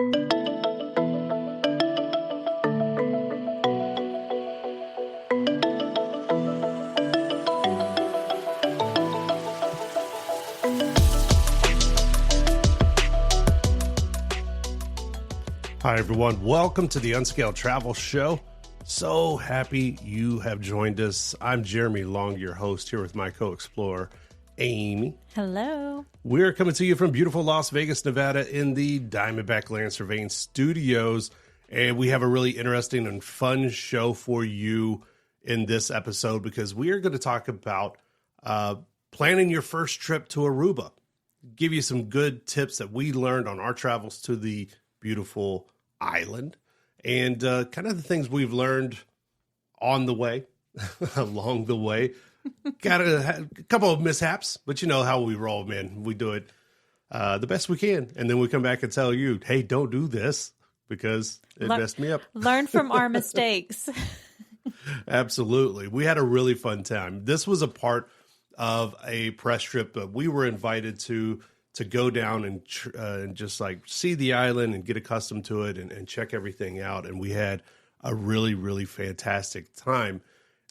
Hi, everyone. Welcome to the Unscaled Travel Show. So happy you have joined us. I'm Jeremy Long, your host, here with my co-explorer, Amy. Hello. We're coming to you from beautiful Las Vegas, Nevada in the Diamondback Land Surveying Studios. And we have a really interesting and fun show for you in this episode because we are going to talk about planning your first trip to Aruba. Give you some good tips that we learned on our travels to the beautiful island and kind of the things we've learned on the way, along the way. Got a couple of mishaps, but you know how we roll, man. We do it the best we can. And then we come back and tell you, hey, don't do this because it messed me up. Learn from our mistakes. Absolutely. We had a really fun time. This was a part of a press trip that we were invited to go down and just like see the island and get accustomed to it and check everything out. And we had a really, really fantastic time.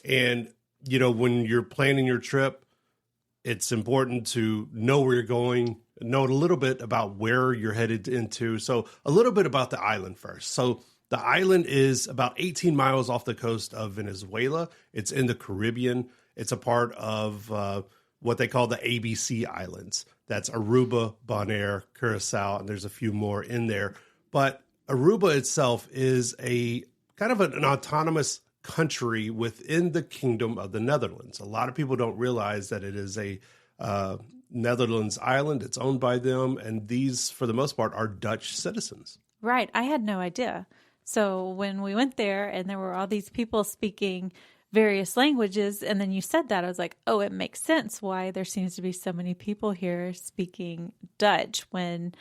And, you know, when you're planning your trip, it's important to know where you're going, know a little bit about where you're headed into. So a little bit about the island first. So the island is about 18 miles off the coast of Venezuela. It's in the Caribbean. It's a part of what they call the ABC Islands. That's Aruba, Bonaire, Curacao, and there's a few more in there. But Aruba itself is a kind of an autonomous country within the Kingdom of the Netherlands. A lot of people don't realize that it is a Netherlands island. It's owned by them, and these, for the most part, are Dutch citizens. Right. I had no idea. So when we went there and there were all these people speaking various languages, and then you said that, I was like, oh, it makes sense why there seems to be so many people here speaking Dutch, when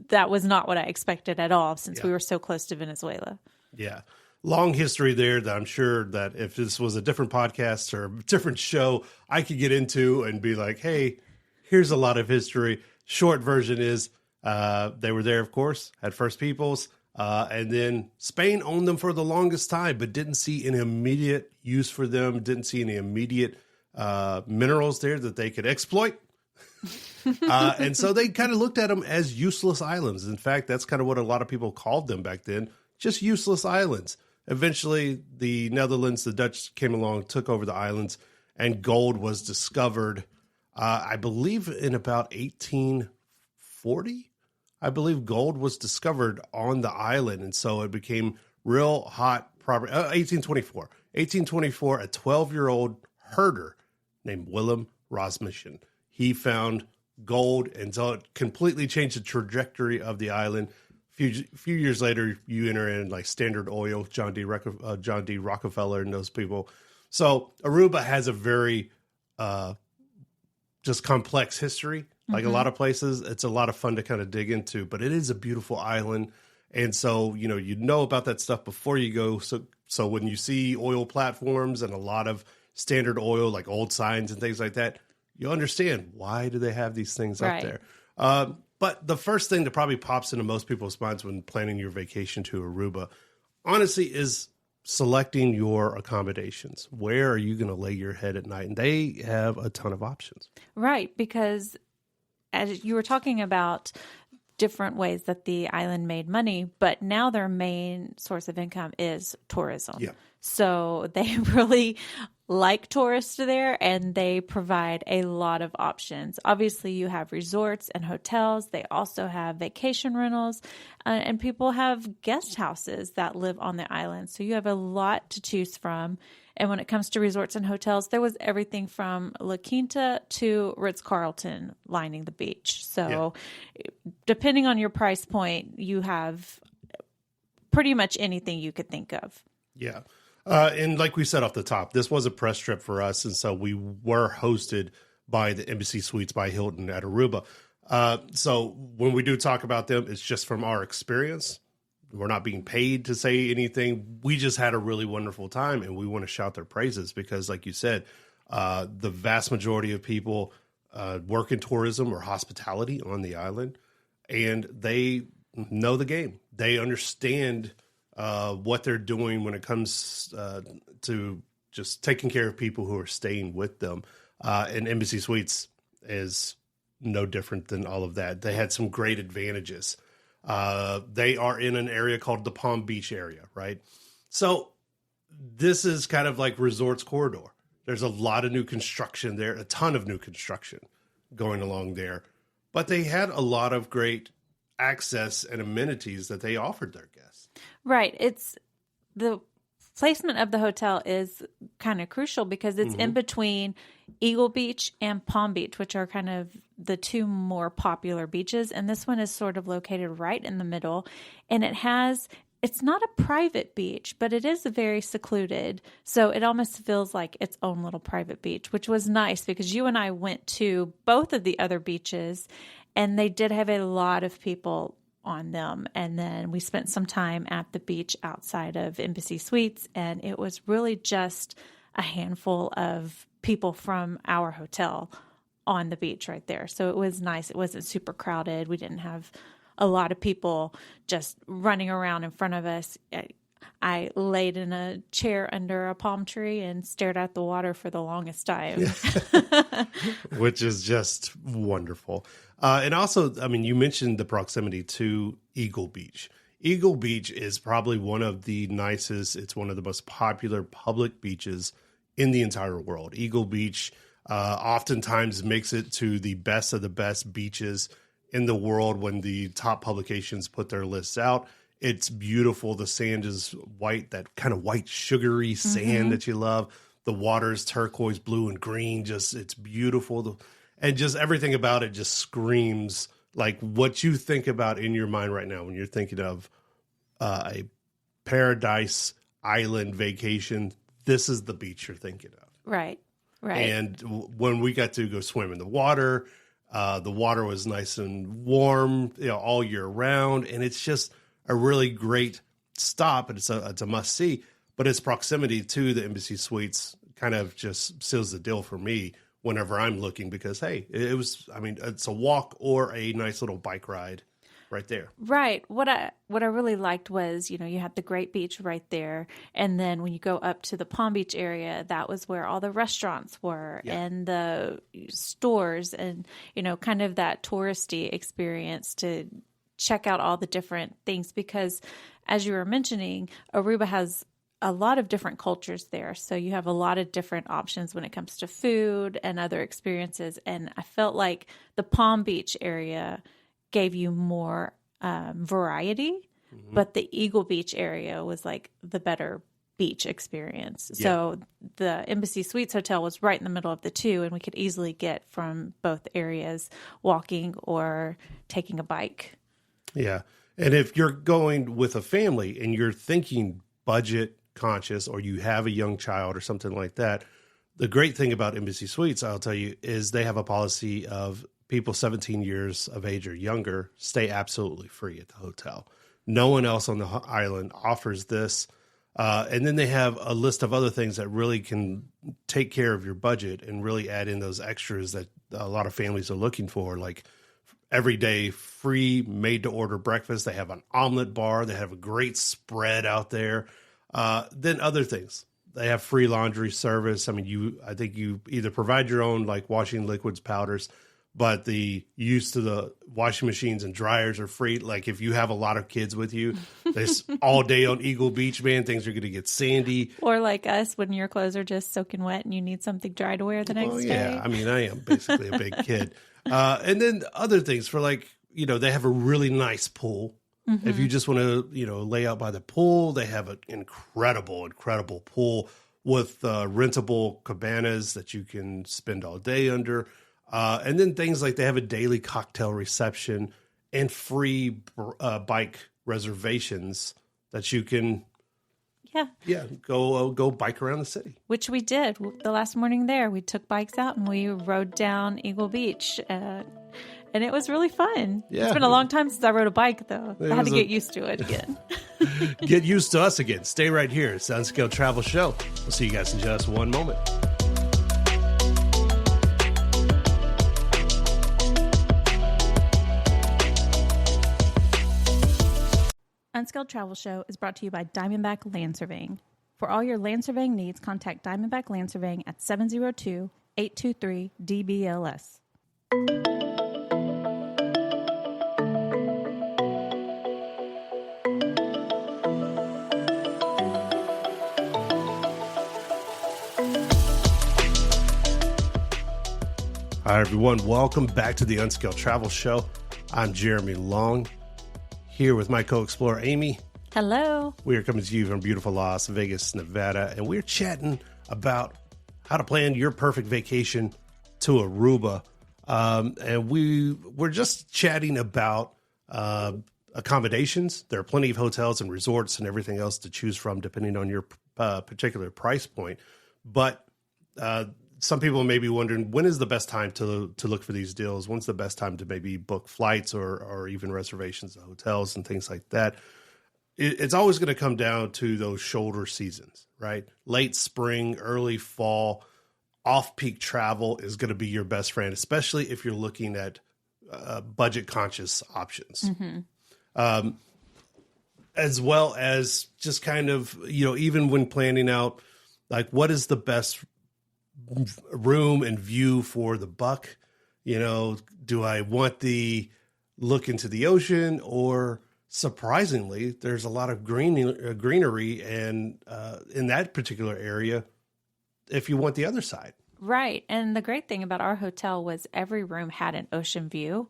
that was not what I expected at all, since we were so close to Venezuela. Yeah. Long history there that I'm sure that if this was a different podcast or a different show, I could get into and be like, hey, here's a lot of history. Short version is they were there, of course, had First Peoples. And then Spain owned them for the longest time, but didn't see any immediate use for them, didn't see any immediate minerals there that they could exploit. And so they kind of looked at them as useless islands. In fact, that's kind of what a lot of people called them back then, just useless islands. Eventually, the Netherlands, the Dutch came along, took over the islands, and gold was discovered, I believe, in about 1840. I believe gold was discovered on the island, and so it became real hot property. 1824. 1824, a 12-year-old herder named Willem Rasmussen. He found gold, and so it completely changed the trajectory of the island. A few years later, you enter in like Standard Oil, John D. Rockefeller, and those people. So Aruba has a very just complex history. Like a lot of places, it's a lot of fun to kind of dig into, but it is a beautiful island. And so, you know about that stuff before you go. So when you see oil platforms and a lot of Standard Oil, like old signs and things like that, you understand why do they have these things up there. But the first thing that probably pops into most people's minds when planning your vacation to Aruba, honestly, is selecting your accommodations. Where are you going to lay your head at night? And they have a ton of options. Right, because as you were talking about different ways that the island made money, but now their main source of income is tourism. Yeah. So they really like tourists there, and they provide a lot of options. Obviously, you have resorts and hotels. They also have vacation rentals, and people have guest houses that live on the island. So you have a lot to choose from. And when it comes to resorts and hotels, there was everything from La Quinta to Ritz-Carlton lining the beach. So depending on your price point, you have pretty much anything you could think of. Yeah. And like we said off the top, this was a press trip for us. And so we were hosted by the Embassy Suites by Hilton at Aruba. So when we do talk about them, it's just from our experience. We're not being paid to say anything. We just had a really wonderful time, and we want to shout their praises because, like you said, the vast majority of people work in tourism or hospitality on the island, and they know the game. They understand what they're doing when it comes to just taking care of people who are staying with them. And Embassy Suites is no different than all of that. They had some great advantages. They are in an area called the Palm Beach area, right? So this is kind of like Resorts Corridor. There's a lot of new construction there, a ton of new construction going along there. But they had a lot of great access and amenities that they offered their guests. Right. It's the placement of the hotel is kind of crucial because it's in between Eagle Beach and Palm Beach, which are kind of the two more popular beaches. And this one is sort of located right in the middle. And it's not a private beach, but it is very secluded. So it almost feels like its own little private beach, which was nice because you and I went to both of the other beaches and they did have a lot of people on them. And then we spent some time at the beach outside of Embassy Suites, and it was really just a handful of people from our hotel on the beach right there. So it was nice. It wasn't super crowded. We didn't have a lot of people just running around in front of us. I laid in a chair under a palm tree and stared at the water for the longest time. Which is just wonderful. And also, I mean, you mentioned the proximity to Eagle Beach. Eagle Beach is probably one of the nicest, it's one of the most popular public beaches in the entire world. Eagle Beach oftentimes makes it to the best of the best beaches in the world when the top publications put their lists out. It's beautiful. The sand is white, that kind of white sugary sand that you love. The water is turquoise, blue, and green. Just, it's beautiful. And just everything about it just screams like what you think about in your mind right now when you're thinking of a paradise island vacation. This is the beach you're thinking of. Right, right. And when we got to go swim in the water was nice and warm, all year round. And it's just a really great stop, and it's a must see. But its proximity to the Embassy Suites kind of just seals the deal for me whenever I'm looking, because hey, it's a walk or a nice little bike ride right there. Right. What I really liked was, you had the great beach right there, and then when you go up to the Palm Beach area, that was where all the restaurants were and the stores, and kind of that touristy experience to check out all the different things, because as you were mentioning, Aruba has a lot of different cultures there. So you have a lot of different options when it comes to food and other experiences. And I felt like the Palm Beach area gave you more variety, but the Eagle Beach area was like the better beach experience. Yeah. So the Embassy Suites Hotel was right in the middle of the two, and we could easily get from both areas walking or taking a bike. Yeah. And if you're going with a family and you're thinking budget conscious, or you have a young child or something like that, the great thing about Embassy Suites, I'll tell you, is they have a policy of people 17 years of age or younger stay absolutely free at the hotel. No one else on the island offers this. And then they have a list of other things that really can take care of your budget and really add in those extras that a lot of families are looking for, like everyday free made-to-order breakfast. They have an omelet bar. They have a great spread out there. Then other things. They have free laundry service. I mean, I think you either provide your own, like washing liquids, powders, but the use to the washing machines and dryers are free. Like if you have a lot of kids with you, there's all day on Eagle Beach, man, things are going to get sandy. Or like us, when your clothes are just soaking wet and you need something dry to wear the next day. Yeah, I mean, I am basically a big kid. And then other things for like, they have a really nice pool. If you just want to, lay out by the pool, they have an incredible pool with rentable cabanas that you can spend all day under. And then things like they have a daily cocktail reception and free bike reservations that you can go bike around the city. Which we did. The last morning there, we took bikes out and we rode down Eagle Beach. And it was really fun. Yeah. It's been a long time since I rode a bike, though. I had to get used to it again. Get used to us again. Stay right here. It's the Unscaled Travel Show. We'll see you guys in just one moment. Unscaled Travel Show is brought to you by Diamondback Land Surveying. For all your land surveying needs, contact Diamondback Land Surveying at 702-823-DBLS. Hi, everyone. Welcome back to the Unscaled Travel Show. I'm Jeremy Long, here with my co-explorer, Amy. Hello. We are coming to you from beautiful Las Vegas, Nevada, and we're chatting about how to plan your perfect vacation to Aruba. And we're just chatting about accommodations. There are plenty of hotels and resorts and everything else to choose from, depending on your particular price point. But some people may be wondering, when is the best time to look for these deals? When's the best time to maybe book flights or even reservations of hotels and things like that? It's always going to come down to those shoulder seasons, right? Late spring, early fall, off-peak travel is going to be your best friend, especially if you're looking at budget-conscious options. Mm-hmm. As well as just kind of, even when planning out, like, what is the best room and view for the buck? Do I want the look into the ocean, or surprisingly, there's a lot of greenery and in that particular area if you want the other side. Right. And the great thing about our hotel was every room had an ocean view.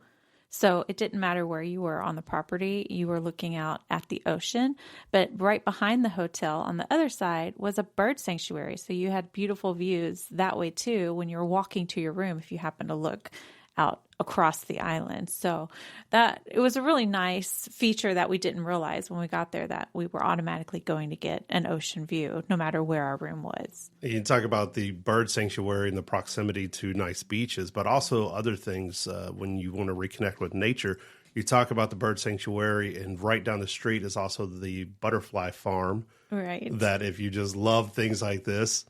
So it didn't matter where you were on the property, you were looking out at the ocean. But right behind the hotel on the other side was a bird sanctuary. So you had beautiful views that way too when you're walking to your room if you happen to look out across the island. So that it was a really nice feature that we didn't realize when we got there, that we were automatically going to get an ocean view no matter where our room was. You can talk about the bird sanctuary and the proximity to nice beaches, but also other things when you want to reconnect with nature. You talk about the bird sanctuary, and right down the street is also the butterfly farm. Right. That if you just love things like this,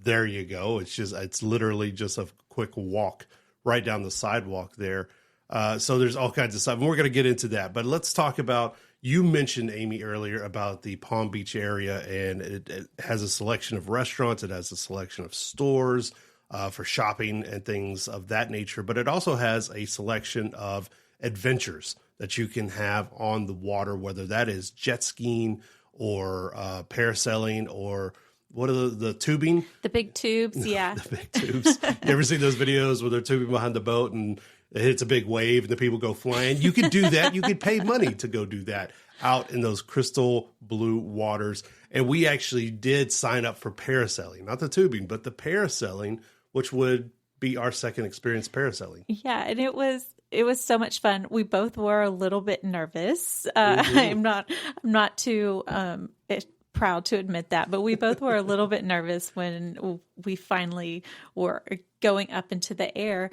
there you go. It's literally just a quick walk right down the sidewalk there. So there's all kinds of stuff. And we're going to get into that. But let's talk about, you mentioned, Amy, earlier about the Palm Beach area, and it has a selection of restaurants. It has a selection of stores for shopping and things of that nature. But it also has a selection of adventures that you can have on the water, whether that is jet skiing or parasailing or what are the tubing? The big tubes, yeah. The big tubes. You ever seen those videos where they're tubing behind the boat and it hits a big wave and the people go flying? You could do that. You could pay money to go do that out in those crystal blue waters. And we actually did sign up for parasailing, not the tubing, but the parasailing, which would be our second experience parasailing. Yeah, and it was so much fun. We both were a little bit nervous. I'm not too proud to admit that, but we both were a little bit nervous when we finally were going up into the air,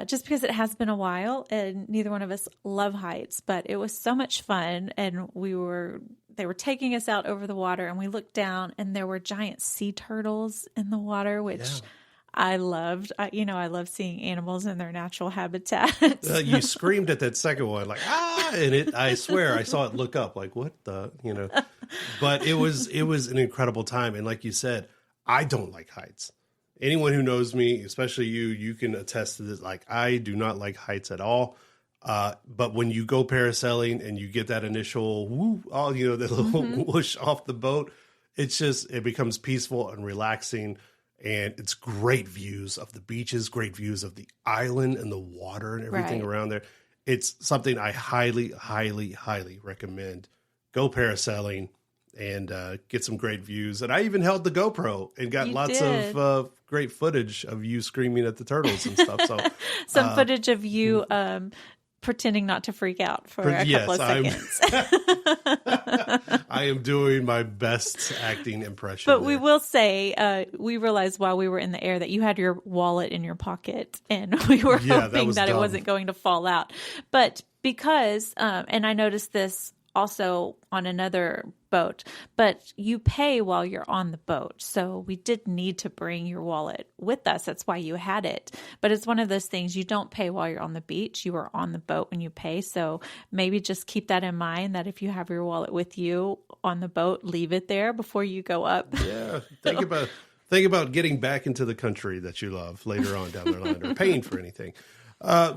just because it has been a while and neither one of us love heights, but it was so much fun. And they were taking us out over the water, and we looked down and there were giant sea turtles in the water, which I loved. I love seeing animals in their natural habitat. You screamed at that second one, like, and I swear I saw it look up like, what the, but it was an incredible time. And like you said, I don't like heights. Anyone who knows me, especially you can attest to this. Like, I do not like heights at all. But when you go parasailing and you get that initial woo, that little whoosh off the boat, it becomes peaceful and relaxing. And it's great views of the beaches, great views of the island and the water and everything around there. It's something I highly, highly, highly recommend. Go parasailing and get some great views. And I even held the GoPro and got lots of great footage of you screaming at the turtles and stuff. So some footage of you pretending not to freak out for a couple of seconds. I am doing my best acting impression. But we will say, we realized while we were in the air that you had your wallet in your pocket, and we were hoping that it wasn't going to fall out. But because, and I noticed this also on another boat, but you pay while you're on the boat. So we did need to bring your wallet with us. That's why you had it. But it's one of those things, you don't pay while you're on the beach. You are on the boat when you pay. So maybe just keep that in mind, that if you have your wallet with you on the boat, leave it there before you go up. Yeah. Think about getting back into the country that you love later on down the line, or paying for anything.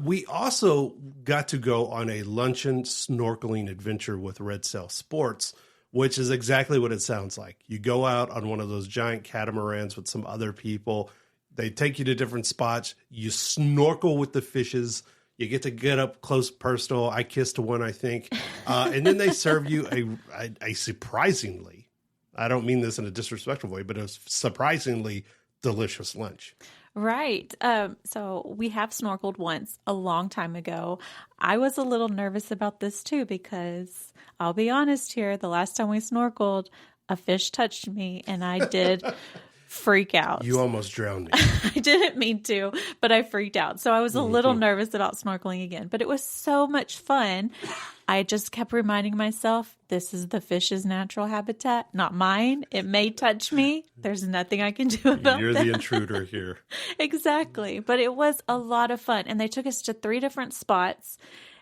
We also got to go on a luncheon snorkeling adventure with Red Sail Sports, which is exactly what it sounds like. You go out on one of those giant catamarans with some other people. They take you to different spots. You snorkel with the fishes. You get up close, personal. I kissed one, I think. And then they serve you a surprisingly, I don't mean this in a disrespectful way, but a surprisingly delicious lunch. Right. So we have snorkeled once a long time ago. I was a little nervous about this too, because I'll be honest here, the last time we snorkeled, a fish touched me and I did freak out. You almost drowned me. I didn't mean to, but I freaked out. So I was a little nervous about snorkeling again, but it was so much fun. I just kept reminding myself, this is the fish's natural habitat, not mine. It may touch me. There's nothing I can do about it. You're the intruder here. Exactly. But it was a lot of fun. And they took us to 3 different spots.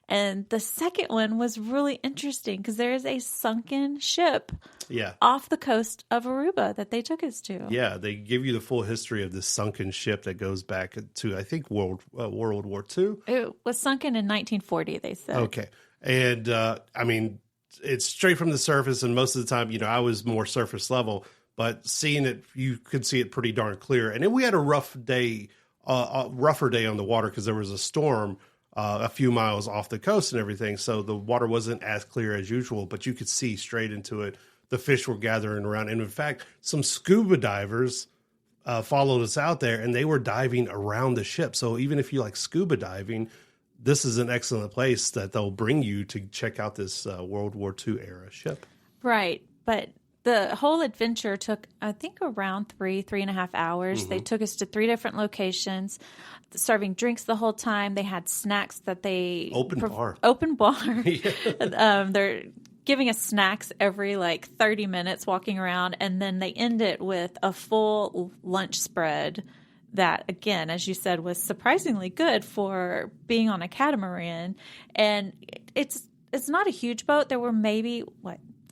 And the second one was really interesting because there is a sunken ship off the coast of Aruba that they took us to. Yeah, they give you the full history of this sunken ship that goes back to, I think, World War II. It was sunken in 1940, they said. Okay. And, I mean, it's straight from the surface. And most of the time, I was more surface level. But seeing it, you could see it pretty darn clear. And then we had a rougher day on the water because there was a storm a few miles off the coast and everything. So the water wasn't as clear as usual, but you could see straight into it. The fish were gathering around. And in fact, some scuba divers followed us out there, and they were diving around the ship. So even if you like scuba diving, this is an excellent place that they'll bring you to check out this World War II era ship. Right. But the whole adventure took, I think, around 3.5 hours. Mm-hmm. They took us to 3 different locations, serving drinks the whole time. They had snacks that they... Open bar. They're giving us snacks every 30 minutes walking around. And then they end it with a full lunch spread that, again, as you said, was surprisingly good for being on a catamaran. And it's not a huge boat. There were maybe,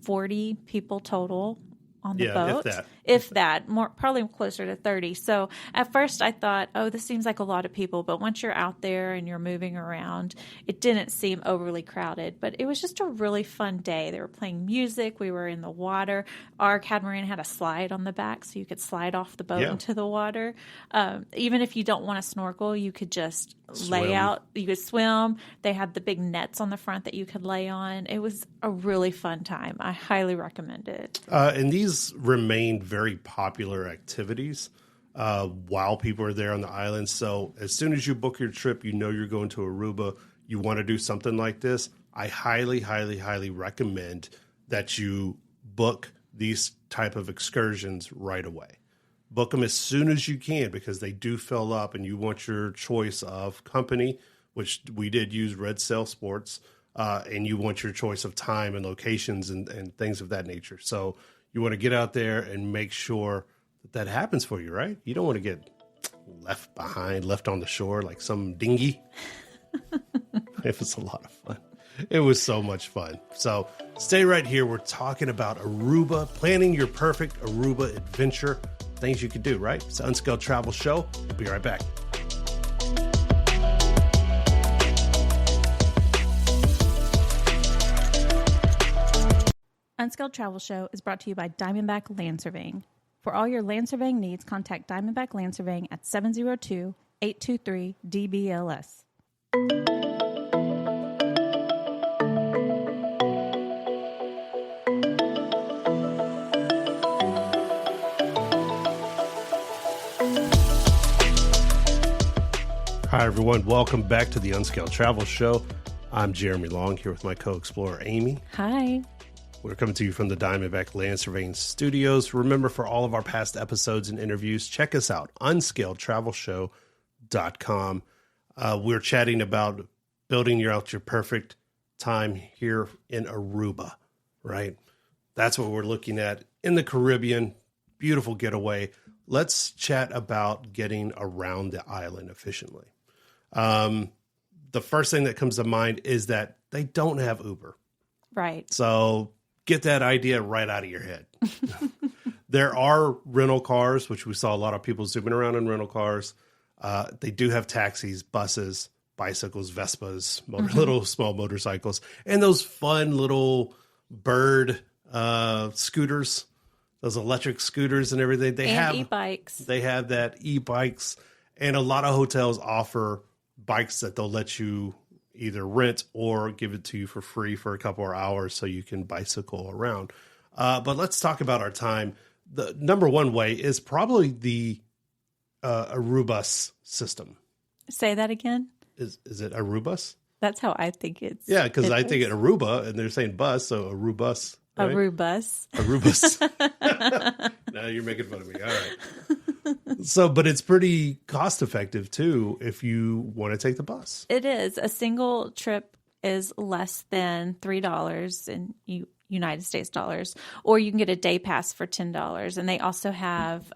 40 people total on the boat. If that, more probably closer to 30. So at first I thought, oh, this seems like a lot of people. But once you're out there and you're moving around, it didn't seem overly crowded. But it was just a really fun day. They were playing music. We were in the water. Our catamaran had a slide on the back, so you could slide off the boat into the water. Even if you don't want to snorkel, you could just lay out. You could swim. They had the big nets on the front that you could lay on. It was a really fun time. I highly recommend it. And these remained very popular activities while people are there on the island. So as soon as you book your trip, you're going to Aruba, you want to do something like this, I highly, highly, highly recommend that you book these type of excursions right away. Book them as soon as you can because they do fill up, and you want your choice of company, which we did use Red Sail Sports, and you want your choice of time and locations and things of that nature. So you want to get out there and make sure that happens for you, right? You don't want to get left behind, left on the shore like some dinghy. It was a lot of fun. It was so much fun. So stay right here. We're talking about Aruba, planning your perfect Aruba adventure. Things you could do, right? It's the Unscaled Travel Show. We'll be right back. Unscaled Travel Show is brought to you by Diamondback Land Surveying. For all your land surveying needs, contact Diamondback Land Surveying at 702-823-DBLS. Hi, everyone. Welcome back to the Unscaled Travel Show. I'm Jeremy Long here with my co-explorer, Amy. Hi. We're coming to you from the Diamondback Land Surveying Studios. Remember, for all of our past episodes and interviews, check us out, unscaledtravelshow.com. We're chatting about building out your perfect time here in Aruba. right? That's what we're looking at in the Caribbean. Beautiful getaway. Let's chat about getting around the island efficiently. The first thing that comes to mind is that they don't have Uber. Right. So get that idea right out of your head. There are rental cars, which we saw a lot of people zooming around in rental cars. They do have taxis, buses, bicycles, Vespas, little small motorcycles, and those fun little bird scooters, those electric scooters and everything. They have e-bikes. They have that e-bikes, and a lot of hotels offer bikes that they'll let you either rent or give it to you for free for a couple of hours so you can bicycle around. But let's talk about our time. The number one way is probably the Aruba system. Say that again. Is it Arubus? That's how I think it's. Yeah, because I think it Aruba, and they're saying bus, so Arubus. Right? Arubus. Now you're making fun of me. All right. So, but it's pretty cost effective too if you want to take the bus. It is. A single trip is less than $3 in United States dollars, or you can get a day pass for $10. And they also have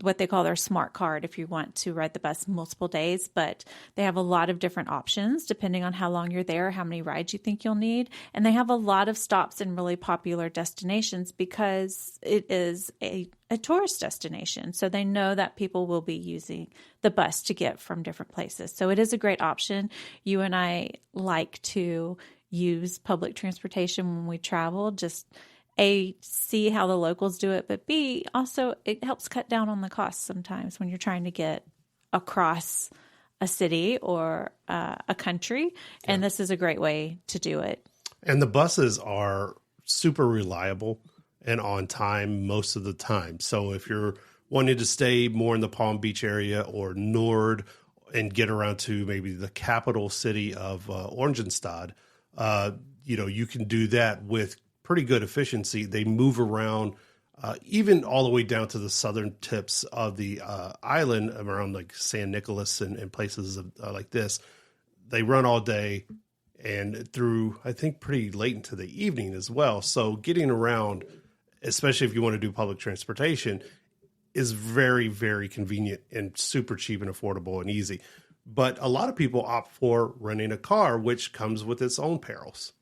what they call their smart card if you want to ride the bus multiple days, but they have a lot of different options depending on how long you're there, how many rides you think you'll need. And they have a lot of stops in really popular destinations because it is a tourist destination. So they know that people will be using the bus to get from different places. So it is a great option. You and I like to use public transportation when we travel, just A, see how the locals do it, but B, also it helps cut down on the costs sometimes when you're trying to get across a city or a country. And this is a great way to do it. And the buses are super reliable and on time most of the time. So if you're wanting to stay more in the Palm Beach area or Nord and get around to maybe the capital city of Oranjestad, you can do that with pretty good efficiency. They move around even all the way down to the southern tips of the island around like San Nicolas and places like this. They run all day and through, I think, pretty late into the evening as well. So getting around, especially if you want to do public transportation, is very, very convenient and super cheap and affordable and easy. But a lot of people opt for renting a car, which comes with its own perils.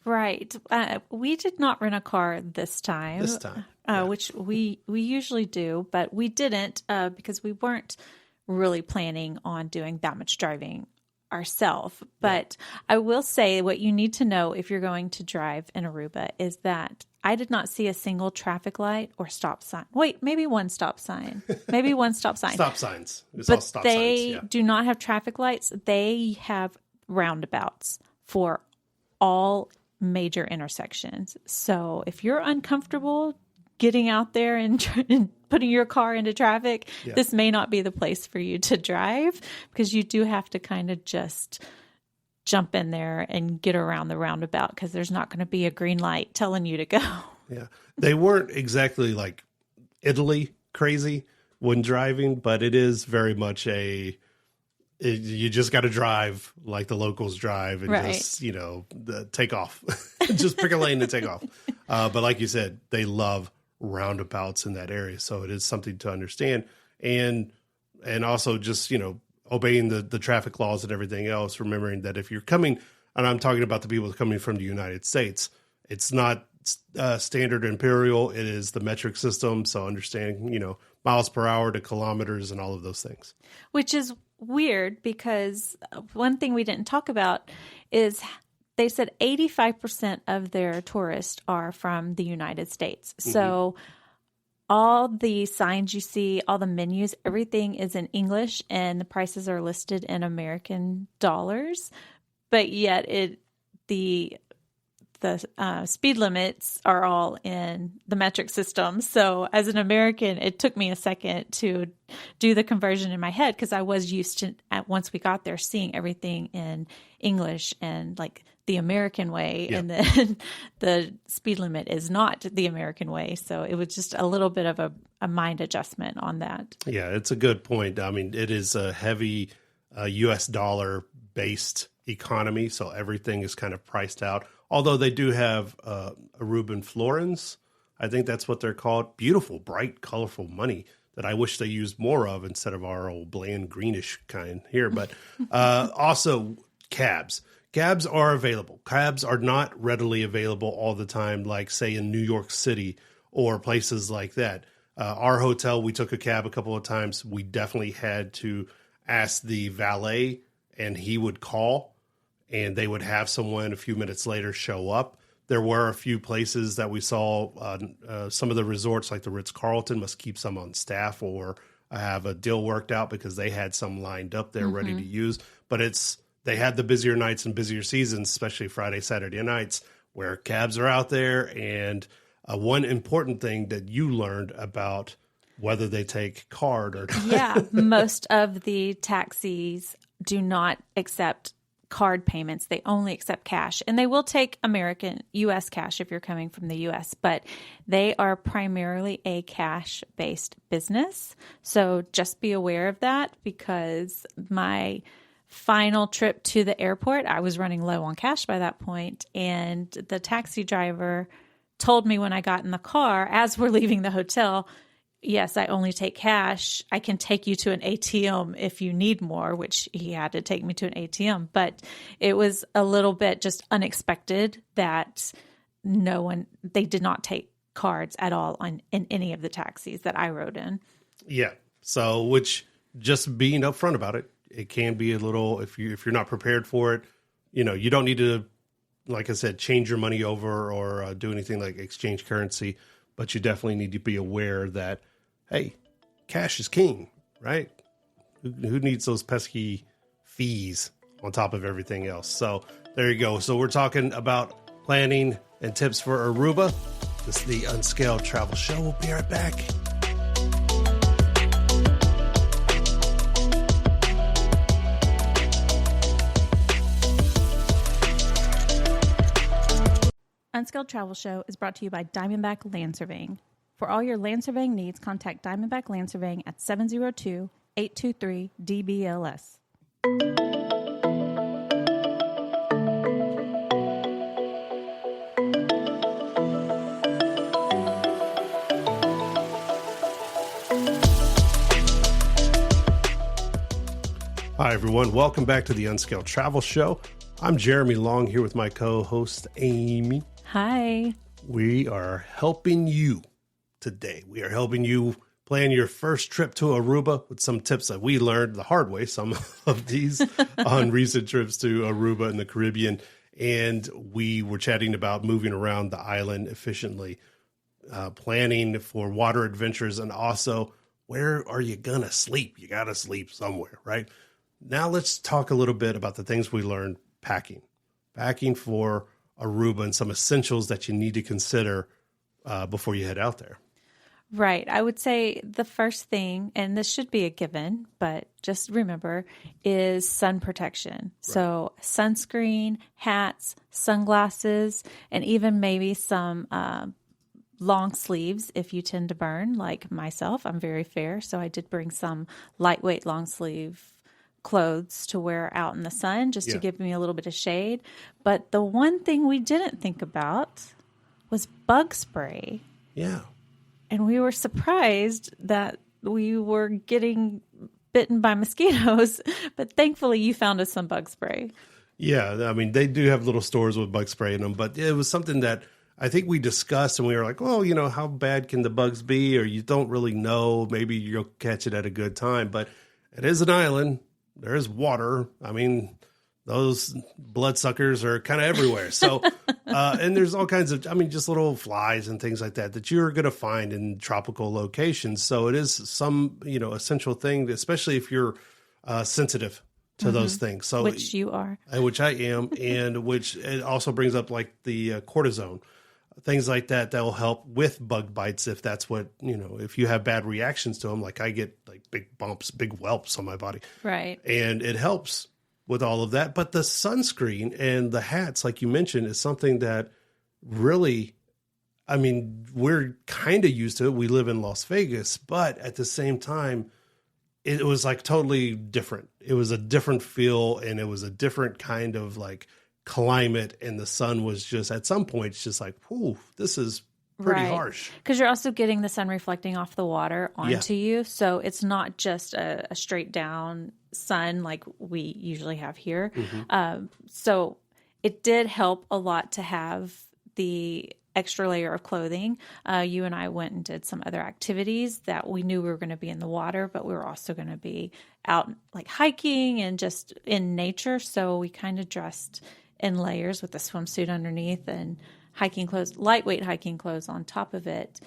Right. We did not rent a car this time. Which we usually do, but we didn't because we weren't really planning on doing that much driving ourselves. But I will say what you need to know if you're going to drive in Aruba is that I did not see a single traffic light or stop sign. Wait, maybe one stop sign. Stop signs. It's but all stop they signs, do not have traffic lights. They have roundabouts for all major intersections. So if you're uncomfortable getting out there and putting your car into traffic, this may not be the place for you to drive because you do have to kind of just jump in there and get around the roundabout because there's not going to be a green light telling you to go. Yeah. They weren't exactly like Italy crazy when driving, but it is very much you just got to drive like the locals drive and just, take off. Just pick a lane and take off. But like you said, they love roundabouts in that area. So it is something to understand. And also just, obeying the traffic laws and everything else, remembering that if you're coming, and I'm talking about the people coming from the United States, it's not standard imperial. It is the metric system. So understanding, miles per hour to kilometers and all of those things. Which is weird because one thing we didn't talk about is they said 85% of their tourists are from the United States. Mm-hmm. So all the signs you see, all the menus, everything is in English and the prices are listed in American dollars. But yet the speed limits are all in the metric system. So as an American, it took me a second to do the conversion in my head because I was used to, once we got there, seeing everything in English and like the American way. Yeah. And then the speed limit is not the American way. So it was just a little bit of a mind adjustment on that. Yeah, it's a good point. I mean, it is a heavy U.S. dollar based economy. So everything is kind of priced out. Although they do have Aruban florins. I think that's what they're called. Beautiful, bright, colorful money that I wish they used more of instead of our old bland greenish kind here. But also cabs. Cabs are available. Cabs are not readily available all the time, like, say, in New York City or places like that. Our hotel, we took a cab a couple of times. We definitely had to ask the valet, and he would call, and they would have someone a few minutes later show up. There were a few places that we saw, some of the resorts like the Ritz-Carlton must keep some on staff or have a deal worked out because they had some lined up there ready to use. But they had the busier nights and busier seasons, especially Friday, Saturday nights, where cabs are out there. And one important thing that you learned about whether they take card or not. Yeah, most of the taxis do not accept card payments. They only accept cash, and they will take U.S. cash if you're coming from the U.S., but they are primarily a cash-based business. So just be aware of that, because my final trip to the airport, I was running low on cash by that point, and the taxi driver told me when I got in the car, as we're leaving the hotel, yes, I only take cash. I can take you to an ATM if you need more, which he had to take me to an ATM. But it was a little bit just unexpected that they did not take cards at all in any of the taxis that I rode in. Yeah. So, which, just being upfront about it, it can be a little, if you're not prepared for it, you don't need to, like I said, change your money over or do anything like exchange currency, but you definitely need to be aware that, hey, cash is king, right? Who needs those pesky fees on top of everything else? So there you go. So we're talking about planning and tips for Aruba. This is the Unscaled Travel Show. We'll be right back. Unscaled Travel Show is brought to you by Diamondback Land Surveying. For all your land surveying needs, contact Diamondback Land Surveying at 702-823-DBLS. Hi, everyone. Welcome back to the Unscaled Travel Show. I'm Jeremy Long here with my co-host, Amy. Hi. We are helping you today. We are helping you plan your first trip to Aruba with some tips that we learned the hard way, some of these on recent trips to Aruba in the Caribbean. And we were chatting about moving around the island efficiently, planning for water adventures, and also where are you going to sleep? You got to sleep somewhere, right? Now let's talk a little bit about the things we learned packing for Aruba and some essentials that you need to consider before you head out there. Right. I would say the first thing, and this should be a given, but just remember, is sun protection. Right. So sunscreen, hats, sunglasses, and even maybe some long sleeves if you tend to burn, like myself. I'm very fair, so I did bring some lightweight long sleeve clothes to wear out in the sun just to give me a little bit of shade. But the one thing we didn't think about was bug spray. Yeah. And we were surprised that we were getting bitten by mosquitoes, but thankfully you found us some bug spray. Yeah, I mean, they do have little stores with bug spray in them, but it was something that I think we discussed, and we were like, well, how bad can the bugs be? Or you don't really know. Maybe you'll catch it at a good time, but it is an island. There is water. I mean, those bloodsuckers are kind of everywhere. So, and there's all kinds of, just little flies and things like that you're going to find in tropical locations. So it is some, essential thing, especially if you're sensitive to those things. So which you are. Which I am. And which it also brings up like the cortisone, things like that will help with bug bites. If that's what, if you have bad reactions to them, like I get like big bumps, big whelps on my body. Right. And it helps with all of that. But the sunscreen and the hats, like you mentioned, is something that really, we're kind of used to it. We live in Las Vegas, but at the same time, it was like totally different. It was a different feel, and it was a different kind of like climate, and the sun was just at some points just like, whew, this is pretty harsh. Because you're also getting the sun reflecting off the water onto you. So it's not just a straight down sun like we usually have here. So it did help a lot to have the extra layer of clothing. You and I went and did some other activities that we knew we were going to be in the water, but we were also going to be out like hiking and just in nature. So we kind of dressed in layers with a swimsuit underneath and hiking clothes, lightweight hiking clothes on top of it.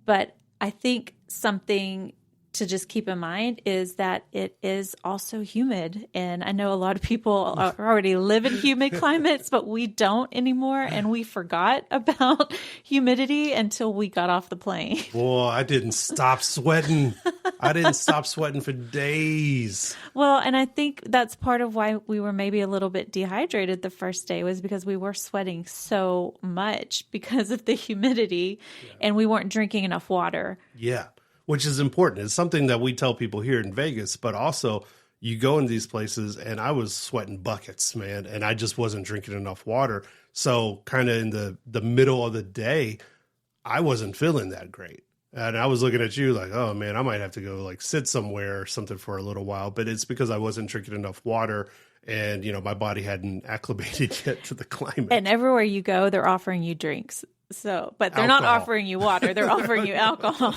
But I think something to just keep in mind is that it is also humid. And I know a lot of people already live in humid climates, but we don't anymore. And we forgot about humidity until we got off the plane. Boy, I didn't stop sweating. I didn't stop sweating for days. Well, and I think that's part of why we were maybe a little bit dehydrated the first day was because we were sweating so much because of the humidity and we weren't drinking enough water. Yeah. Which is important. It's something that we tell people here in Vegas, but also you go in these places and I was sweating buckets, man, and I just wasn't drinking enough water. So kind of in the middle of the day, I wasn't feeling that great. And I was looking at you like, oh man, I might have to go like sit somewhere or something for a little while, but it's because I wasn't drinking enough water and, my body hadn't acclimated yet to the climate. And everywhere you go, they're offering you drinks. So, but they're not offering you water. They're offering you alcohol.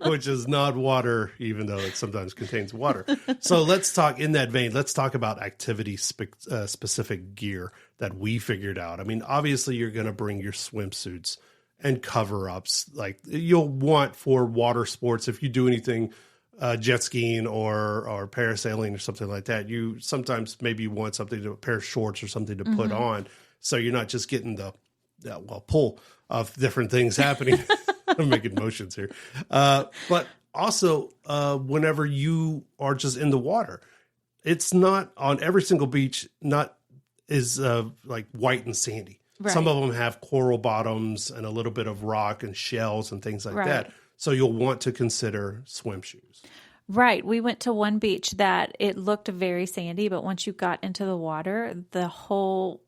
Which is not water, even though it sometimes contains water. So let's talk in that vein. Let's talk about activity specific gear that we figured out. I mean, obviously you're going to bring your swimsuits and cover-ups like you'll want for water sports. If you do anything jet skiing or parasailing or something like that, you sometimes maybe want something a pair of shorts or something to put on. So you're not just getting the pull of different things happening. I'm making motions here. But also, whenever you are just in the water, it's not on every single beach, is like white and sandy. Right. Some of them have coral bottoms and a little bit of rock and shells and things like that. So you'll want to consider swim shoes. Right. We went to one beach that it looked very sandy, but once you got into the water, the whole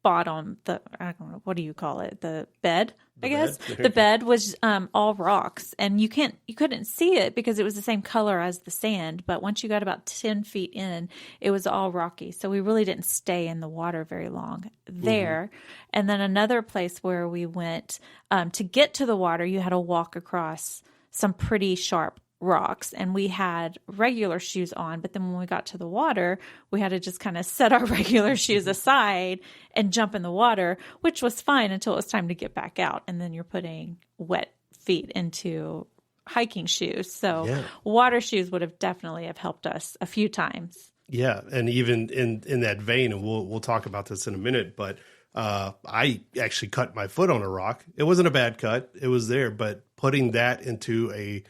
bottom, I don't know, what do you call it? The bed, I guess. The bed was all rocks, and you couldn't see it because it was the same color as the sand. But once you got about 10 feet in, it was all rocky. So we really didn't stay in the water very long there. And then another place where we went to get to the water, you had to walk across some pretty sharp rocks, and we had regular shoes on, but then when we got to the water, we had to just kind of set our regular shoes aside and jump in the water, which was fine until it was time to get back out, and then you're putting wet feet into hiking shoes. So water shoes would have definitely have helped us a few times. Yeah, and even in that vein, and we'll talk about this in a minute, but I actually cut my foot on a rock. It wasn't a bad cut. It was there, but putting that into a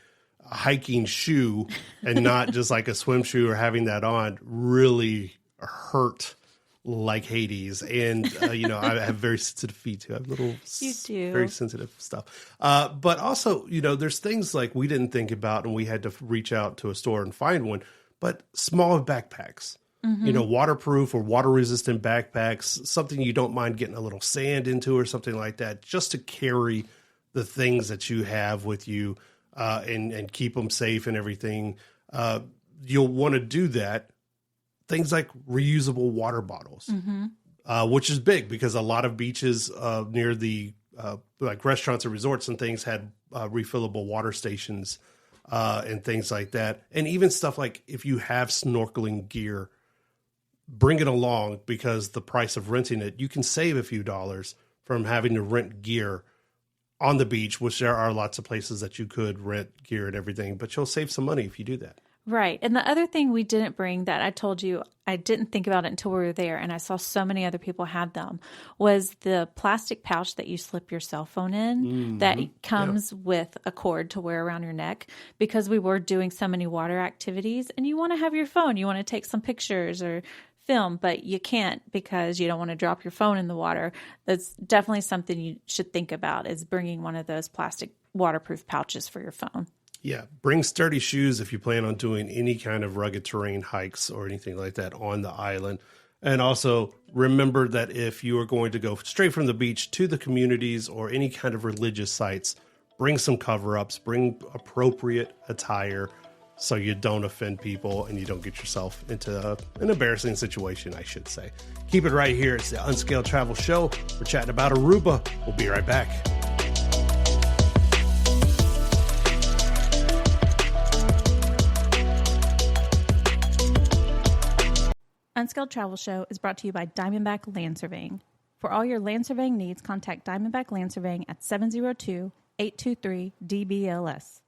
hiking shoe and not just like a swim shoe or having that on really hurt like Hades. And, I have very sensitive feet too. I have little, very sensitive stuff. But also, there's things like we didn't think about and we had to reach out to a store and find one, but small backpacks, waterproof or water resistant backpacks, something you don't mind getting a little sand into or something like that, just to carry the things that you have with you. And keep them safe and everything. You'll want to do that. Things like reusable water bottles, which is big because a lot of beaches near the like restaurants and resorts and things had refillable water stations and things like that. And even stuff like if you have snorkeling gear, bring it along because the price of renting it, you can save a few dollars from having to rent gear on the beach, which there are lots of places that you could rent gear and everything, but you'll save some money if you do that. Right. And the other thing we didn't bring that I told you, I didn't think about it until we were there, and I saw so many other people had them, was the plastic pouch that you slip your cell phone in that comes with a cord to wear around your neck, because we were doing so many water activities and you want to have your phone, you want to take some pictures or film, but you can't because you don't want to drop your phone in the water. That's definitely something you should think about, is bringing one of those plastic waterproof pouches for your phone. Yeah. Bring sturdy shoes if you plan on doing any kind of rugged terrain hikes or anything like that on the island. And also remember that if you are going to go straight from the beach to the communities or any kind of religious sites, bring some cover-ups, bring appropriate attire so you don't offend people and you don't get yourself into an embarrassing situation, I should say. Keep it right here. It's the Unscaled Travel Show. We're chatting about Aruba. We'll be right back. Unscaled Travel Show is brought to you by Diamondback Land Surveying. For all your land surveying needs, contact Diamondback Land Surveying at 702-823-DBLS.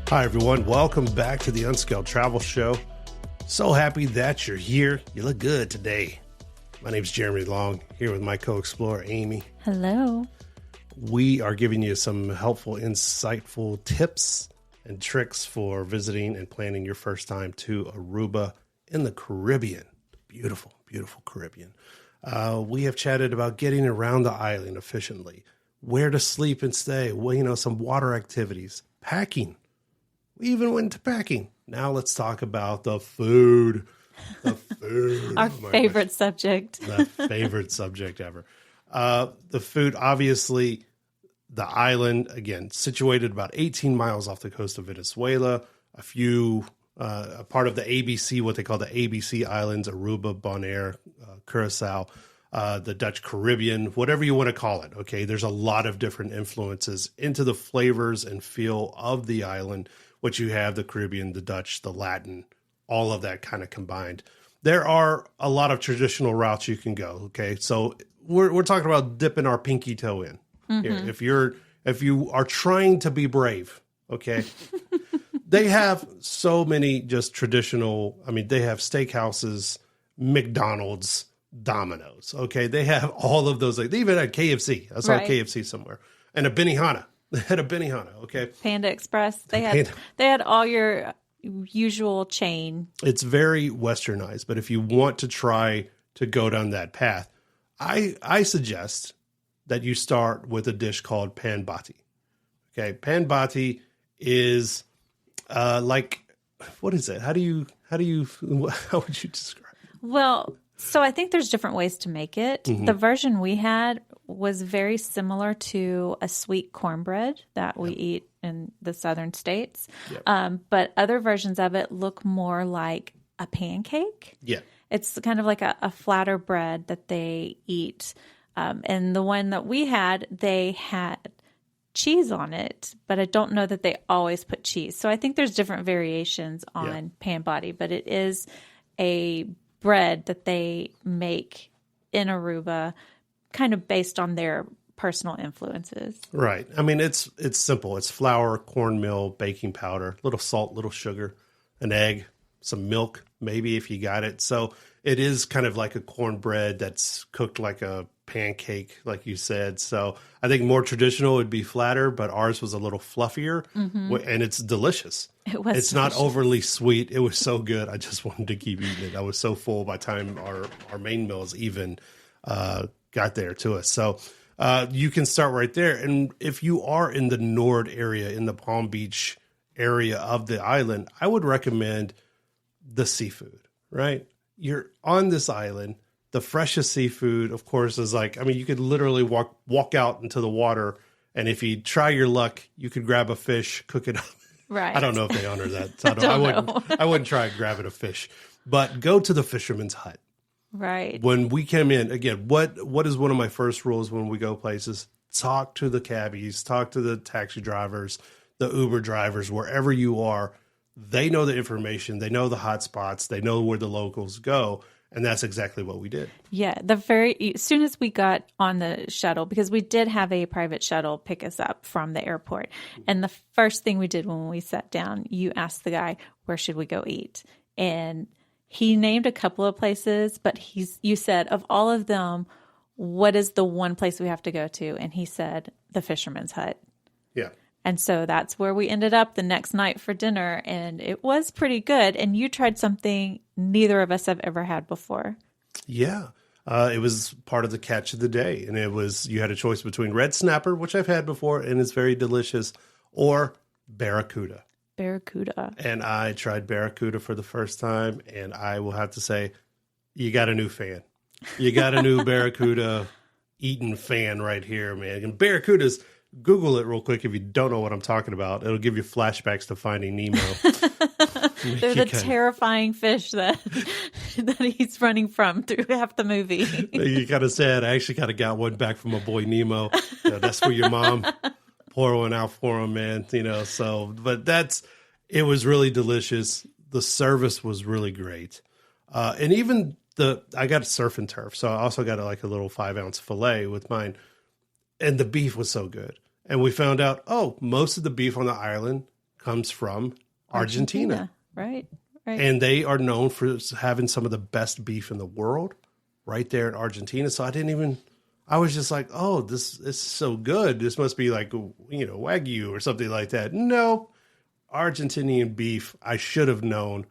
Hi, everyone. Welcome back to the Unscaled Travel Show. So happy that you're here. You look good today. My name's Jeremy Long, here with my co-explorer, Amy. Hello. We are giving you some helpful, insightful tips and tricks for visiting and planning your first time to Aruba in the Caribbean. Beautiful, beautiful Caribbean. We have chatted about getting around the island efficiently, where to sleep and stay, well, some water activities, packing. We even went to packing. Now let's talk about the food. The food. Our favorite subject. The favorite subject ever. The food, obviously, the island, again, situated about 18 miles off the coast of Venezuela. A part of the ABC, what they call the ABC Islands, Aruba, Bonaire, Curacao, the Dutch Caribbean, whatever you want to call it. Okay, there's a lot of different influences into the flavors and feel of the island. What you have, the Caribbean, the Dutch, the Latin, all of that kind of combined. There are a lot of traditional routes you can go. Okay, so we're talking about dipping our pinky toe in. Mm-hmm. Here. If you are trying to be brave, okay, they have so many just traditional. I mean, they have steakhouses, McDonald's, Domino's. Okay, they have all of those. They even had KFC. I saw KFC somewhere, and a Benihana. They had a Benihana, okay? Panda Express. They had all your usual chain. It's very westernized, but if you want to try to go down that path, I suggest that you start with a dish called pan bati. Okay, pan bati is what is it? How would you describe it? Well, so I think there's different ways to make it. Mm-hmm. The version we had was very similar to a sweet cornbread that we eat in the southern states. Yep. But other versions of it look more like a pancake. Yeah. It's kind of like a flatter bread that they eat. And the one that we had, they had cheese on it, but I don't know that they always put cheese. So I think there's different variations on pan bati, but it is a bread that they make in Aruba, kind of based on their personal influences. Right. I mean, it's simple. It's flour, cornmeal, baking powder, little salt, little sugar, an egg, some milk, maybe if you got it. So it is kind of like a cornbread that's cooked like a pancake, like you said. So I think more traditional would be flatter, but ours was a little fluffier, and it's delicious. It's delicious. Not overly sweet. It was so good. I just wanted to keep eating it. I was so full by the time our main meals even got there to us. So you can start right there. And if you are in the Nord area, in the Palm Beach area of the island, I would recommend the seafood, right? You're on this island. The freshest seafood, of course, is you could literally walk out into the water, and if you try your luck, you could grab a fish, cook it up. Right. I don't know if they honor that. So I wouldn't try grabbing a fish. But go to the fisherman's hut. Right. When we came in, again, what is one of my first rules when we go places? Talk to the cabbies, talk to the taxi drivers, the Uber drivers, wherever you are. They know the information. They know the hot spots. They know where the locals go. And that's exactly what we did. Yeah. As soon as we got on the shuttle, because we did have a private shuttle pick us up from the airport. And the first thing we did when we sat down, you asked the guy, where should we go eat? And he named a couple of places, but you said, of all of them, what is the one place we have to go to? And he said, the Fisherman's Hut. Yeah. And so that's where we ended up the next night for dinner. And it was pretty good. And you tried something neither of us have ever had before. Yeah. It was part of the catch of the day. And you had a choice between red snapper, which I've had before and it's very delicious, or barracuda. Barracuda. And I tried barracuda for the first time. And I will have to say, you got a new fan. You got a new barracuda eating fan right here, man. And barracudas, Google it real quick if you don't know what I'm talking about. It'll give you flashbacks to Finding Nemo. They're the terrifying fish that he's running from through half the movie. You kind of said, I actually kind of got one back from my boy Nemo. That's for your mom. Pour one out for him, man. But it was really delicious. The service was really great. And even I got surf and turf. So I also got a little 5-ounce filet with mine. And the beef was so good. And we found out, most of the beef on the island comes from Argentina. Right. And they are known for having some of the best beef in the world right there in Argentina. So I was just like, this is so good. This must be Wagyu or something like that. No, Argentinian beef. I should have known.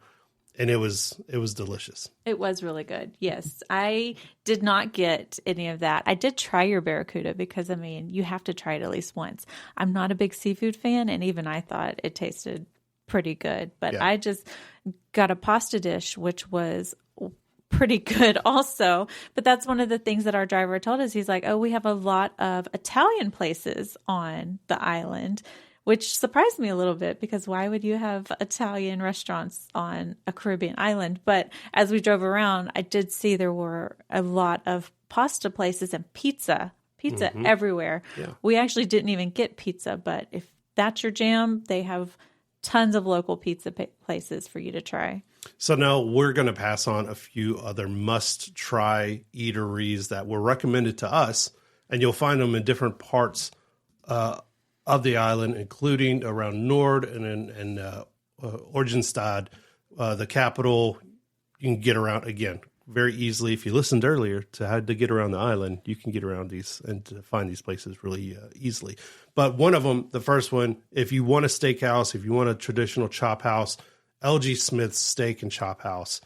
And it was delicious. It was really good. Yes. I did not get any of that. I did try your barracuda because, you have to try it at least once. I'm not a big seafood fan, and even I thought it tasted pretty good. But yeah. I just got a pasta dish, which was pretty good also. But that's one of the things that our driver told us. He's like, we have a lot of Italian places on the island, which surprised me a little bit because why would you have Italian restaurants on a Caribbean island? But as we drove around, I did see there were a lot of pasta places and pizza everywhere. Yeah. We actually didn't even get pizza, but if that's your jam, they have tons of local pizza places for you to try. So now we're going to pass on a few other must-try eateries that were recommended to us, and you'll find them in different parts of the island, including around Nord and Oranjestad, the capital. You can get around, again, very easily. If you listened earlier to how to get around the island, you can get around these and to find these places really easily. But one of them, the first one, if you want a steakhouse, if you want a traditional chop house, LG Smith's Steak and Chop House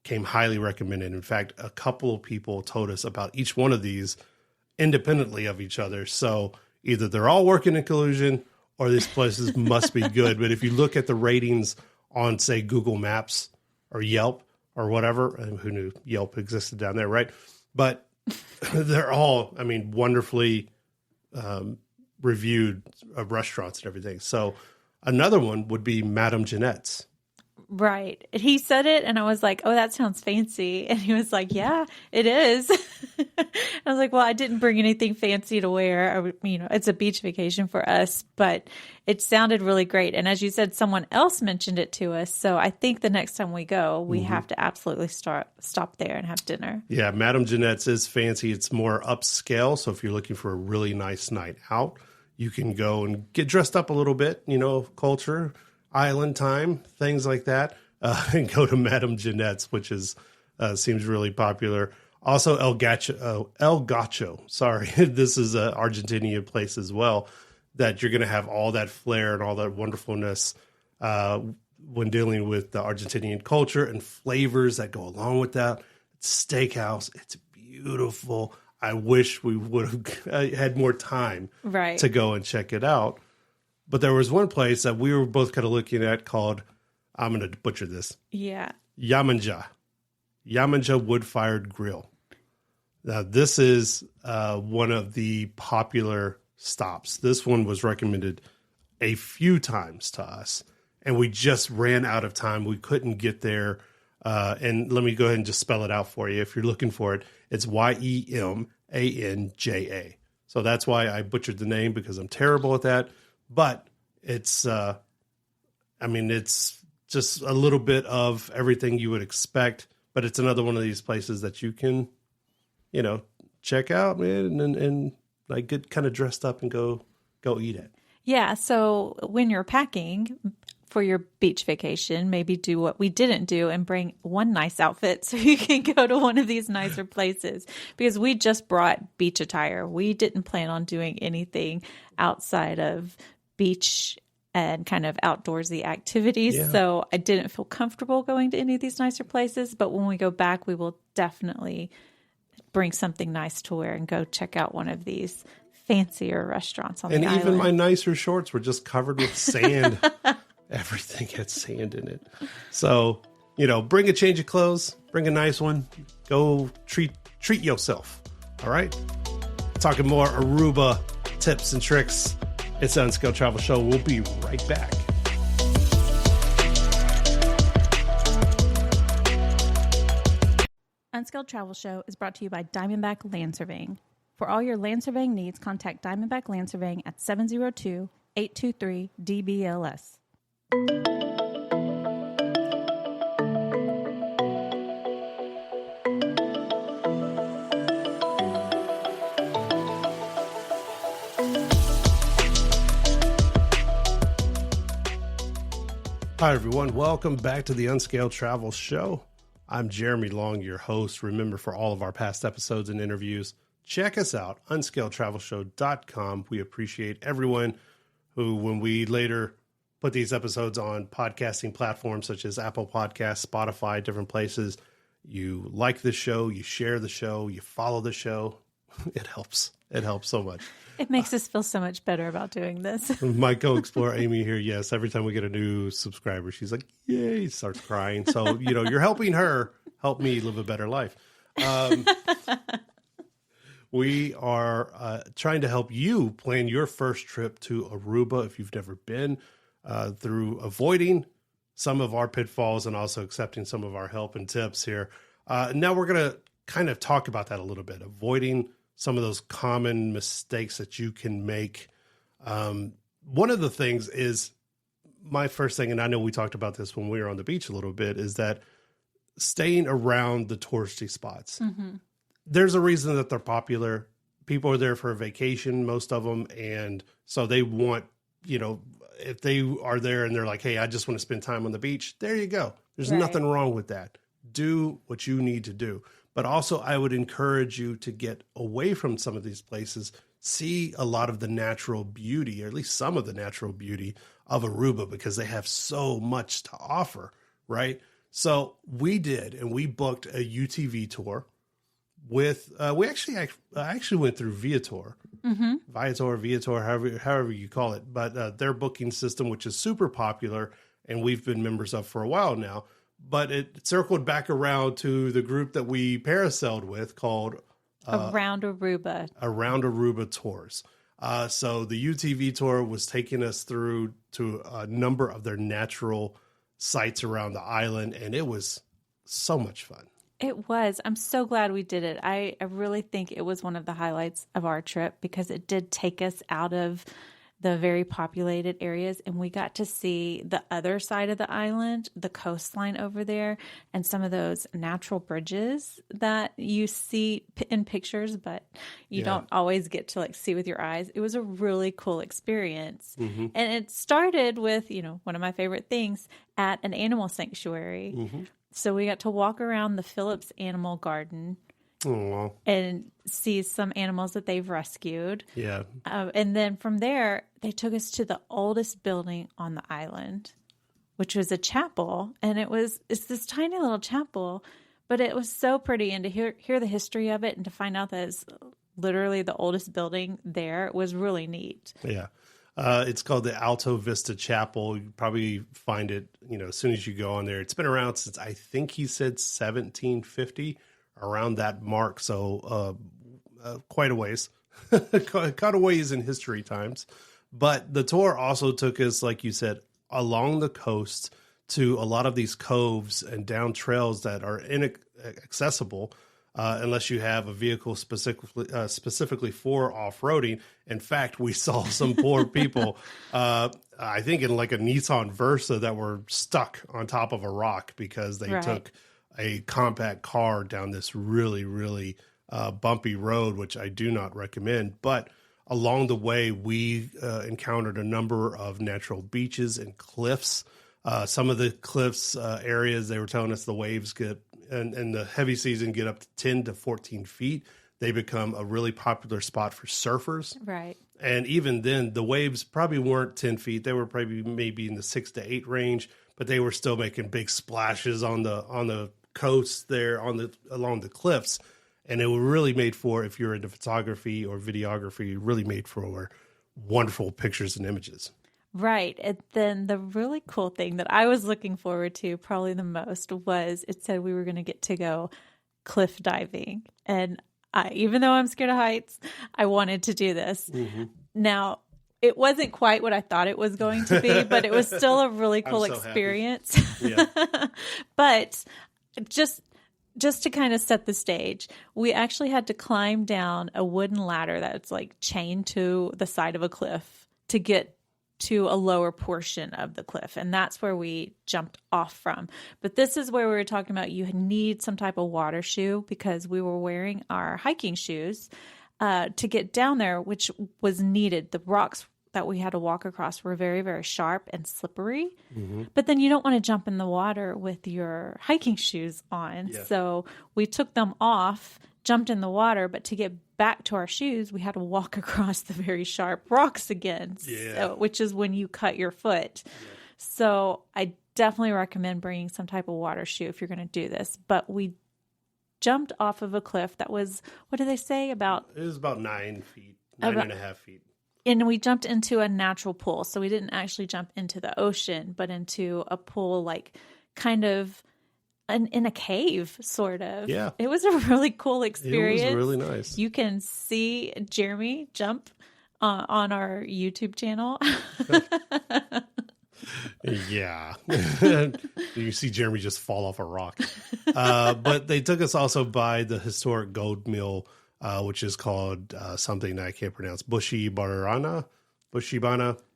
came highly recommended. In fact, a couple of people told us about each one of these independently of each other. So either they're all working in collusion or these places must be good. But if you look at the ratings on, say, Google Maps or Yelp or whatever, and who knew Yelp existed down there, right? But they're all, wonderfully reviewed restaurants and everything. So another one would be Madame Jeanette's. Right. He said it and I was like, that sounds fancy. And he was like, yeah, it is. I was like, well, I didn't bring anything fancy to wear. It's a beach vacation for us, but it sounded really great. And as you said, someone else mentioned it to us. So I think the next time we go, we have to absolutely stop there and have dinner. Yeah. Madame Jeanette's is fancy. It's more upscale. So if you're looking for a really nice night out, you can go and get dressed up a little bit, culture, island time, things like that, and go to Madame Jeanette's, which is seems really popular. Also, El Gacho. Sorry, this is an Argentinian place as well that you're going to have all that flair and all that wonderfulness when dealing with the Argentinian culture and flavors that go along with that. Steakhouse, it's beautiful. I wish we would have had more time to go and check it out. But there was one place that we were both kind of looking at called, I'm going to butcher this. Yeah. Yamanja Wood-Fired Grill. Now, this is one of the popular stops. This one was recommended a few times to us, and we just ran out of time. We couldn't get there. And let me go ahead and just spell it out for you. If you're looking for it, it's Yemanja. So that's why I butchered the name, because I'm terrible at that. But it's, it's just a little bit of everything you would expect. But it's another one of these places that you can, check out, man, and like get kind of dressed up and go eat it. Yeah. So when you're packing for your beach vacation, maybe do what we didn't do and bring one nice outfit so you can go to one of these nicer places, because we just brought beach attire. We didn't plan on doing anything outside of beach and kind of outdoorsy activities. Yeah. So I didn't feel comfortable going to any of these nicer places. But when we go back, we will definitely bring something nice to wear and go check out one of these fancier restaurants on the island. And even my nicer shorts were just covered with sand. Everything had sand in it. So, bring a change of clothes, bring a nice one, go treat yourself. All right? Talking more Aruba tips and tricks. It's the Unscaled Travel Show. We'll be right back. Unscaled Travel Show is brought to you by Diamondback Land Surveying. For all your land surveying needs, contact Diamondback Land Surveying at 702-823-DBLS. Hi, everyone. Welcome back to the Unscaled Travel Show. I'm Jeremy Long, your host. Remember, for all of our past episodes and interviews, check us out, unscaledtravelshow.com. We appreciate everyone who, when we later put these episodes on podcasting platforms such as Apple Podcasts, Spotify, different places, you like the show, you share the show, you follow the show. It helps. It helps so much. It makes us feel so much better about doing this. My co-explorer Amy here, yes, every time we get a new subscriber, she's like, yay, starts crying. So, you're helping her help me live a better life. We are trying to help you plan your first trip to Aruba if you've never been, through avoiding some of our pitfalls and also accepting some of our help and tips here. Now we're going to kind of talk about that a little bit, avoiding some of those common mistakes that you can make. One of the things is, my first thing, and I know we talked about this when we were on the beach a little bit, is that staying around the touristy spots. Mm-hmm. There's a reason that they're popular. People are there for a vacation, most of them. And so they want, if they are there and they're like, hey, I just want to spend time on the beach, there you go. There's nothing wrong with that. Do what you need to do. But also, I would encourage you to get away from some of these places, see a lot of the natural beauty, or at least some of the natural beauty of Aruba, because they have so much to offer, right? So we did, and we booked a UTV tour with, I actually went through Viator, however you call it, but their booking system, which is super popular, and we've been members of for a while now. But it circled back around to the group that we parasailed with called Around Aruba. Around Aruba Tours. So the UTV tour was taking us through to a number of their natural sites around the island, and it was so much fun. It was. I'm so glad we did it. I really think it was one of the highlights of our trip because it did take us out of the very populated areas, and we got to see the other side of the island, the coastline over there, and some of those natural bridges that you see in pictures, but you don't always get to see with your eyes. It was a really cool experience. Mm-hmm. And it started with, one of my favorite things, at an animal sanctuary. Mm-hmm. So we got to walk around the Phillips Animal Garden. Aww. And see some animals that they've rescued. Yeah. And then from there, they took us to the oldest building on the island, which was a chapel. And it's this tiny little chapel, but it was so pretty. And to hear the history of it and to find out that it's literally the oldest building there was really neat. Yeah. It's called the Alto Vista Chapel. You probably find it, as soon as you go on there. It's been around since, I think he said 1750. Around that mark, so quite a ways, quite a ways in history times. But the tour also took us, like you said, along the coast to a lot of these coves and down trails that are inaccessible unless you have a vehicle specifically for off-roading. In fact, we saw some poor people, I think in a Nissan Versa, that were stuck on top of a rock because they took a compact car down this really, really bumpy road, which I do not recommend. But along the way, we encountered a number of natural beaches and cliffs. Some of the cliffs areas, they were telling us the waves get, in the heavy season, get up to 10 to 14 feet. They become a really popular spot for surfers. Right. And even then, the waves probably weren't 10 feet. They were probably maybe in the 6 to 8 range, but they were still making big splashes on the coast there, along the cliffs. And it was really made for, if you're into photography or videography, really made for wonderful pictures and images. Right. And then the really cool thing that I was looking forward to probably the most was it said we were going to get to go cliff diving. And even though I'm scared of heights, I wanted to do this. Mm-hmm. Now, it wasn't quite what I thought it was going to be, but it was still a really cool experience. Yeah. But just to kind of set the stage, we actually had to climb down a wooden ladder that's like chained to the side of a cliff to get to a lower portion of the cliff. And that's where we jumped off from. But this is where we were talking about you need some type of water shoe, because we were wearing our hiking shoes to get down there, which was needed. The rocks that we had to walk across were very, very sharp and slippery. Mm-hmm. But then you don't want to jump in the water with your hiking shoes on. Yeah. So we took them off, jumped in the water, but to get back to our shoes, we had to walk across the very sharp rocks again, which is when you cut your foot. Yeah. So I definitely recommend bringing some type of water shoe if you're going to do this. But we jumped off of a cliff that was, what do they say? It was about 9 feet, 9.5 feet. And we jumped into a natural pool. So we didn't actually jump into the ocean, but into a pool like kind of in a cave, sort of. Yeah. It was a really cool experience. It was really nice. You can see Jeremy jump on our YouTube channel. Yeah. You see Jeremy just fall off a rock. But they took us also by the historic gold mill, which is called something that I can't pronounce. Bushibana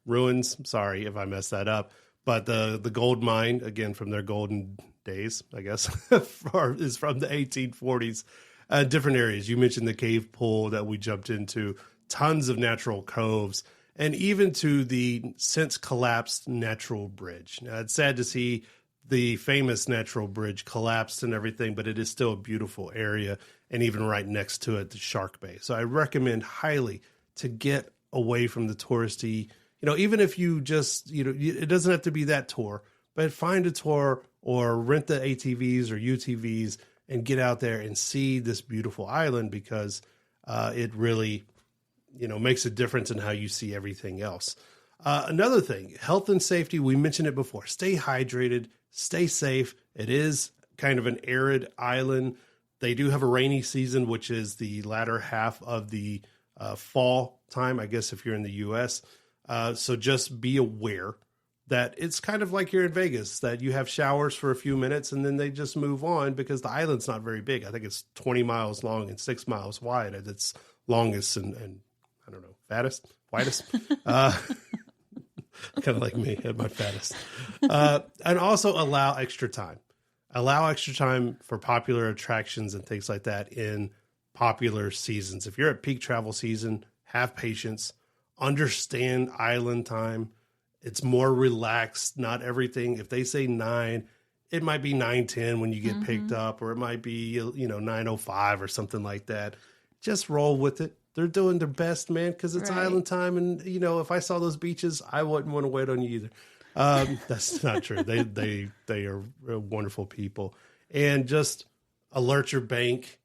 ruins. Sorry if I messed that up. But the gold mine, again, from their golden days, I guess, is from the 1840s. Different areas. You mentioned the cave pool that we jumped into, tons of natural coves, and even to the since collapsed natural bridge. Now, it's sad to see the famous natural bridge collapsed and everything, but it is still a beautiful area. And even right next to it, the Shark Bay. So I recommend highly to get away from the touristy, even if you just, it doesn't have to be that tour, but find a tour or rent the ATVs or UTVs and get out there and see this beautiful island, because it really, makes a difference in how you see everything else. Another thing, health and safety, we mentioned it before. Stay hydrated, stay safe. It is kind of an arid island. They do have a rainy season, which is the latter half of the fall time, I guess, if you're in the U.S. So just be aware that it's kind of like you're in Vegas, that you have showers for a few minutes and then they just move on, because the island's not very big. I think it's 20 miles long and 6 miles wide at its longest and I don't know, fattest, widest. Kind of like me at my fattest. And also allow extra time. Allow extra time for popular attractions and things like that in popular seasons. If you're at peak travel season, have patience, understand island time. It's more relaxed, not everything. If they say 9, it might be 9:10 when you get picked up, or it might be, 9:05 or something like that. Just roll with it. They're doing their best, man, because it's island time. And, if I saw those beaches, I wouldn't want to wait on you either. That's not true. They are wonderful people. And just alert your bank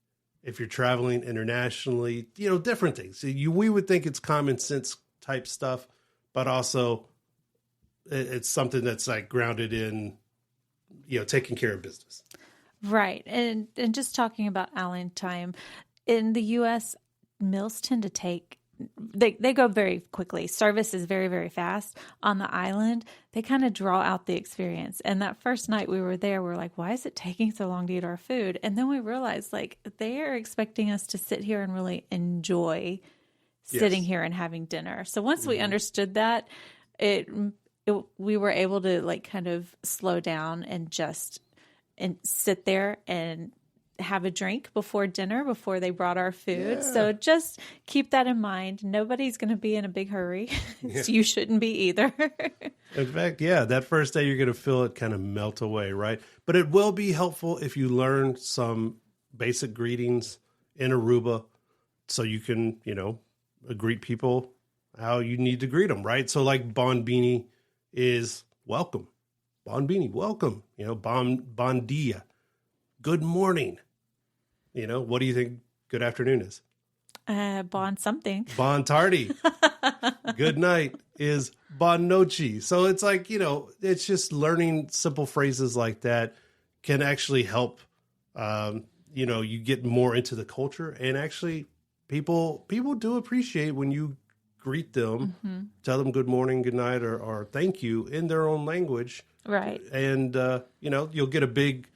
if you're traveling internationally, different things. We would think it's common sense type stuff, but also it's something that's like grounded in, taking care of business. Right. And just talking about island time, in the U.S., meals tend to take, they go very quickly. Service is very, very fast. On the island, they kind of draw out the experience. And that first night we were there, we were like, why is it taking so long to eat our food? And then we realized, like, they are expecting us to sit here and really enjoy sitting here and having dinner. So once we understood that, we were able to, like, kind of slow down and sit there and have a drink before dinner, before they brought our food. Yeah. So just keep that in mind. Nobody's going to be in a big hurry. So you shouldn't be either. In fact, that first day you're going to feel it kind of melt away, right? But it will be helpful if you learn some basic greetings in Aruba, so you can, greet people how you need to greet them, right? So like bon bini is welcome. Bon bini, welcome. You know, bon dia, good morning. You know, what do you think good afternoon is? Bon something. Bon tardi. Good night is bon noche. So it's like, you know, it's just learning simple phrases like that can actually help, you know, you get more into the culture. And actually people do appreciate when you greet them, tell them good morning, good night, or thank you in their own language. Right. And, you know, you'll get a big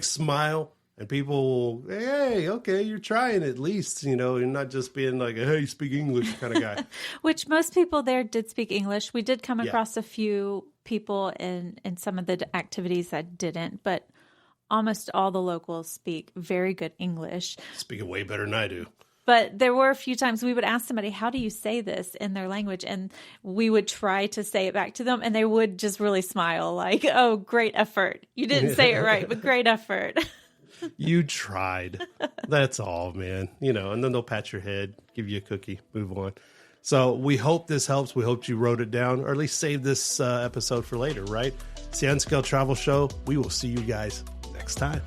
smile. And people will, hey, okay, you're trying at least, you know, you're not just being like, hey, you speak English kind of guy. Which most people there did speak English. We did come across a few people in some of the activities that didn't, but almost all the locals speak very good English. Speak it way better than I do. But there were a few times we would ask somebody, how do you say this in their language? And we would try to say it back to them, and they would just really smile like, oh, great effort. You didn't say it right, but great effort. You tried. That's all, man. You know, and then they'll pat your head, give you a cookie, move on. So we hope this helps. We hope you wrote it down, or at least save this episode for later, right? It's the Unscaled Travel Show. We will see you guys next time.